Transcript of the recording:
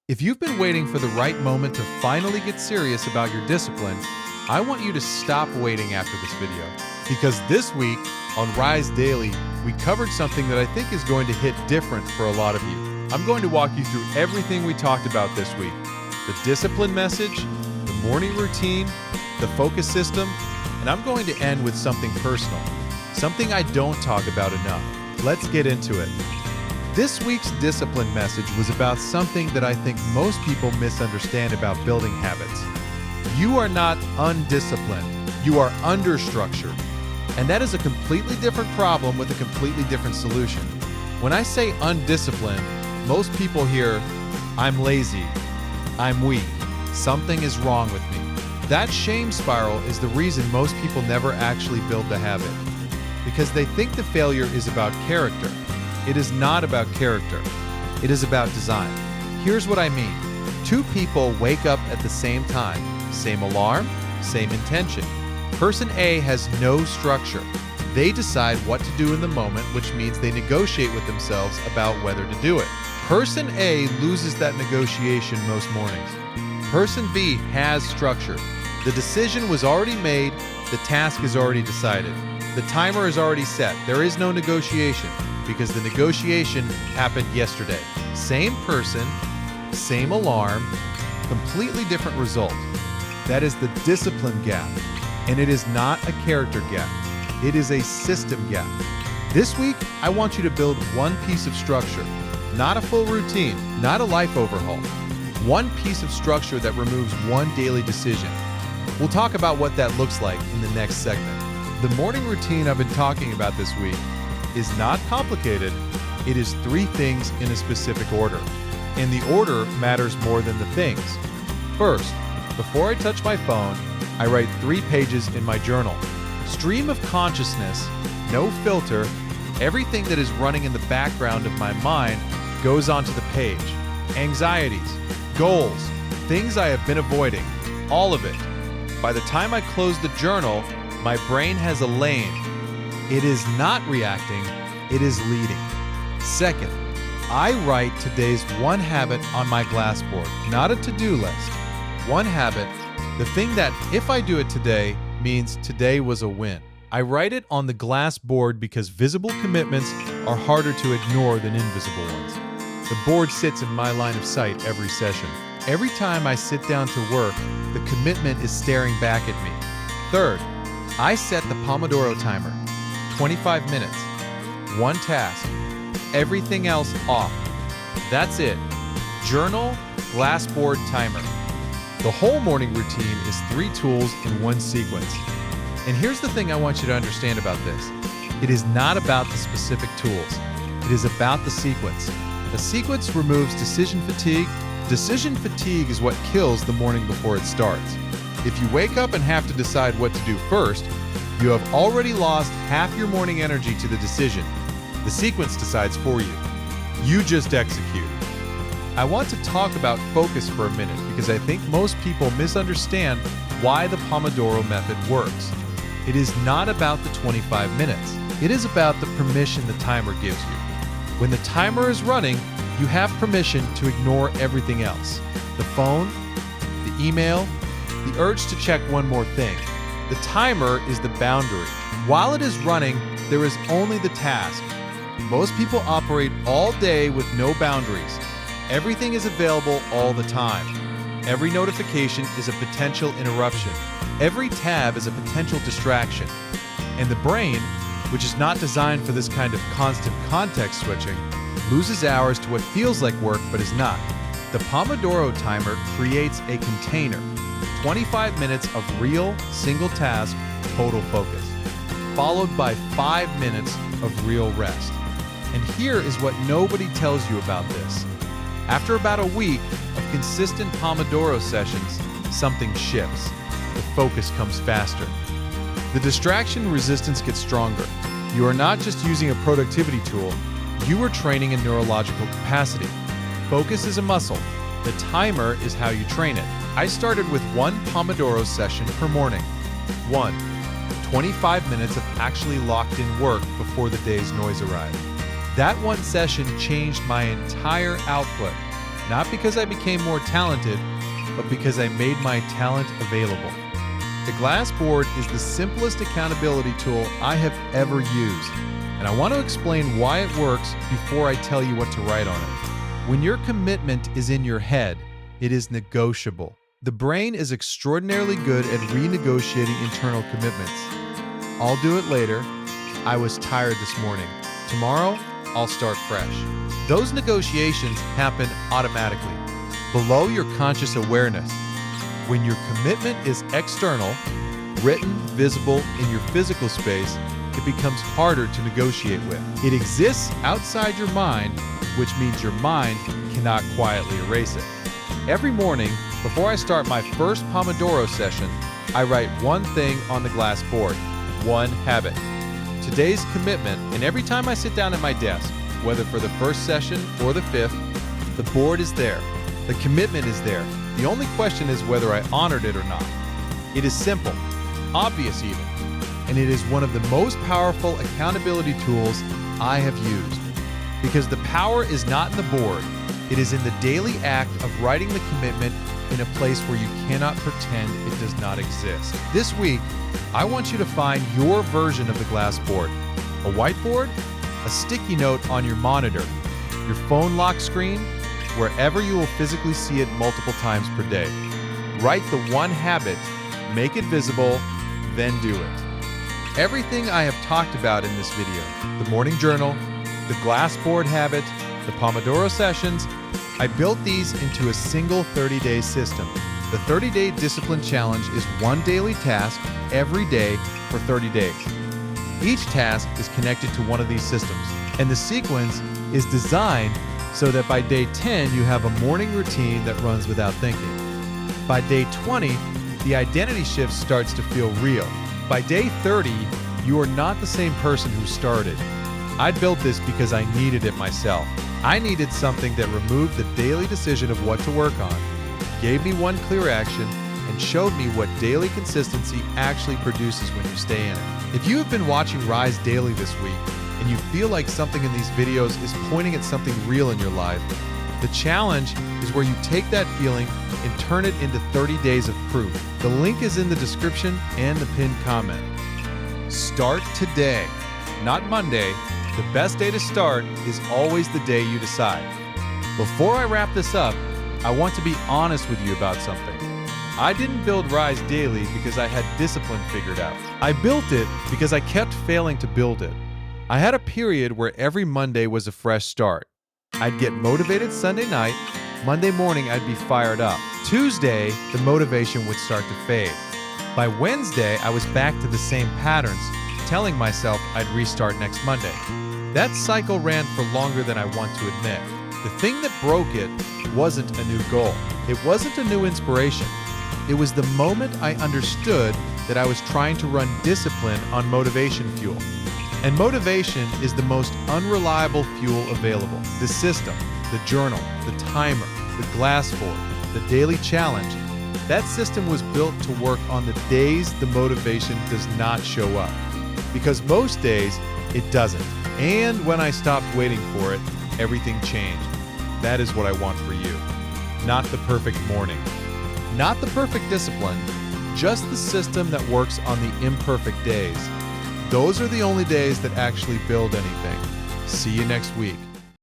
If you've been waiting for the right moment to finally get serious about your discipline, I want you to stop waiting after this video. Because this week on Rise Daily, we covered something that I think is going to hit different for a lot of you. I'm going to walk you through everything we talked about this week. The discipline message, the morning routine, the focus system, and I'm going to end with something personal, something I don't talk about enough. Let's get into it. This week's discipline message was about something that I think most people misunderstand about building habits. You are not undisciplined, you are understructured. And that is a completely different problem with a completely different solution. When I say undisciplined, most people hear, I'm lazy, I'm weak, something is wrong with me. That shame spiral is the reason most people never actually build the habit. Because they think the failure is about character. It is not about character. It is about design. Here's what I mean. Two people wake up at the same time. Same alarm, same intention. Person A has no structure. They decide what to do in the moment, which means they negotiate with themselves about whether to do it. Person A loses that negotiation most mornings. Person B has structure. The decision was already made. The task is already decided. The timer is already set. There is no negotiation because the negotiation happened yesterday. Same person, same alarm, completely different result. That is the discipline gap, and it is not a character gap. It is a system gap. This week, I want you to build one piece of structure, not a full routine, not a life overhaul. One piece of structure that removes one daily decision. We'll talk about what that looks like in the next segment. The morning routine I've been talking about this week is not complicated. It is three things in a specific order. And the order matters more than the things. First, before I touch my phone, I write 3 pages in my journal. Stream of consciousness, no filter, everything that is running in the background of my mind goes onto the page. Anxieties, goals, things I have been avoiding, all of it. By the time I close the journal, my brain has a lane. It is not reacting, it is leading. Second, I write today's one habit on my glassboard, not a to-do list. One habit, the thing that if I do it today means today was a win. I write it on the glass board because visible commitments are harder to ignore than invisible ones. The board sits in my line of sight every session. Every time I sit down to work, the commitment is staring back at me. Third, I set the Pomodoro timer. 25 minutes. One task. Everything else off. That's it. Journal, glassboard, timer. The whole morning routine is 3 tools in one sequence. And here's the thing I want you to understand about this. It is not about the specific tools. It is about the sequence. The sequence removes decision fatigue. Decision fatigue is what kills the morning before it starts. If you wake up and have to decide what to do first, you have already lost half your morning energy to the decision. The sequence decides for you. You just execute. I want to talk about focus for a minute because I think most people misunderstand why the Pomodoro method works. It is not about the 25 minutes. It is about the permission the timer gives you. When the timer is running, you have permission to ignore everything else. The phone, the email, the urge to check one more thing. The timer is the boundary. While it is running, there is only the task. Most people operate all day with no boundaries. Everything is available all the time. Every notification is a potential interruption. Every tab is a potential distraction. And the brain, which is not designed for this kind of constant context switching, loses hours to what feels like work but is not. The Pomodoro timer creates a container. 25 minutes of real, single task, total focus, followed by 5 minutes of real rest. And here is what nobody tells you about this. After about a week of consistent Pomodoro sessions, something shifts. The focus comes faster. The distraction resistance gets stronger. You are not just using a productivity tool, you are training a neurological capacity. Focus is a muscle. The timer is how you train it. I started with 1 Pomodoro session per morning. 25 minutes of actually locked in work before the day's noise arrived. That one session changed my entire output. not because I became more talented, but because I made my talent available. The glass board is the simplest accountability tool I have ever used, and I want to explain why it works before I tell you what to write on it. When your commitment is in your head, it is negotiable. The brain is extraordinarily good at renegotiating internal commitments. I'll do it later. I was tired this morning. Tomorrow, I'll start fresh. Those negotiations happen automatically, below your conscious awareness. When your commitment is external, written, visible in your physical space, it becomes harder to negotiate with. It exists outside your mind, which means your mind cannot quietly erase it. Every morning, before I start my first Pomodoro session, I write one thing on the glass board, one habit. Today's commitment, and every time I sit down at my desk, whether for the first session or the fifth, the board is there. The commitment is there. The only question is whether I honored it or not. It is simple, obvious even, and it is one of the most powerful accountability tools I have used. Because the power is not in the board, it is in the daily act of writing the commitment in a place where you cannot pretend it does not exist. This week, I want you to find your version of the glass board. A whiteboard, a sticky note on your monitor, your phone lock screen, wherever you will physically see it multiple times per day. Write the one habit, make it visible, then do it. Everything I have talked about in this video, the morning journal, the glass board habit, the Pomodoro sessions, I built these into a single 30-day system. The 30-day discipline challenge is one daily task every day for 30 days. Each task is connected to one of these systems, and the sequence is designed so that by day 10, you have a morning routine that runs without thinking. By day 20, the identity shift starts to feel real. By day 30, you are not the same person who started. I built this because I needed it myself. I needed something that removed the daily decision of what to work on, gave me one clear action, and showed me what daily consistency actually produces when you stay in it. If you have been watching Rise Daily this week, and you feel like something in these videos is pointing at something real in your life, the challenge is where you take that feeling and turn it into 30 days of proof. The link is in the description and the pinned comment. Start today, not Monday. The best day to start is always the day you decide. Before I wrap this up, I want to be honest with you about something. I didn't build Rise Daily because I had discipline figured out. I built it because I kept failing to build it. I had a period where every Monday was a fresh start. I'd get motivated Sunday night. Monday morning, I'd be fired up. Tuesday, the motivation would start to fade. By Wednesday, I was back to the same patterns, telling myself I'd restart next Monday. That cycle ran for longer than I want to admit. The thing that broke it wasn't a new goal. It wasn't a new inspiration. It was the moment I understood that I was trying to run discipline on motivation fuel. And motivation is the most unreliable fuel available. The system, the journal, the timer, the glass board, the daily challenge, that system was built to work on the days the motivation does not show up. Because most days, it doesn't. And when I stopped waiting for it, everything changed. That is what I want for you. Not the perfect morning. Not the perfect discipline. Just the system that works on the imperfect days. Those are the only days that actually build anything. See you next week.